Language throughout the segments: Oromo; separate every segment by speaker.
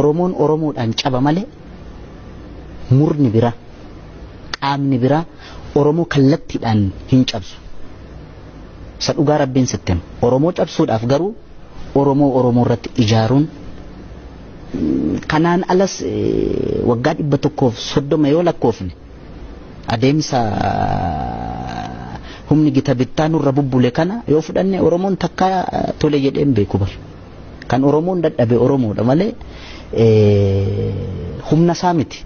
Speaker 1: Oromoon Oromoodhaan caba malee murni bira qaamni bira Oromoo kallattiidhaan hin cabsu. Sa dhugaa Rabbiin sittem Oromoo cabsuudhaaf garuu Oromoo irratti ijaaruun kanaan alas waggaa 130 yoo lakkoofne adeemsa humni gita bittaa nurra bubbule kana yoo fudhanne Oromoon takka tole jedheen beeku bar kan Oromoon dadhabe Oromoodha malee humna isaa miti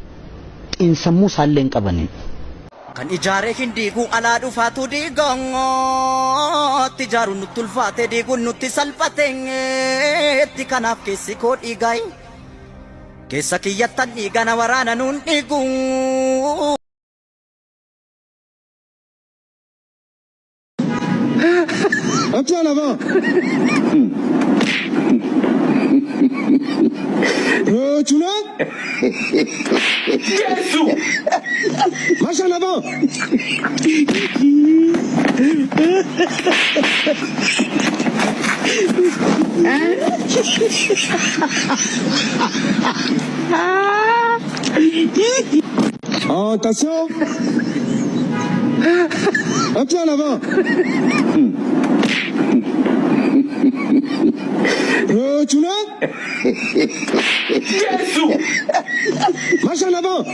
Speaker 1: xiinsammuu isaallee hin qabanin.
Speaker 2: Kan ijaaree hin diiguu alaa dhufaatu diigootti ijaaruun nutti ulfaate diiguun nutti salphateetti kanaaf keessi koo dhiigaay keessa kiyyattan dhiigana waraana nuun dhiiguu.
Speaker 3: Un pied en avant. Tu l'as? Marche en avant. Attention. Un pied en avant. Tu l'as? Marche en avant.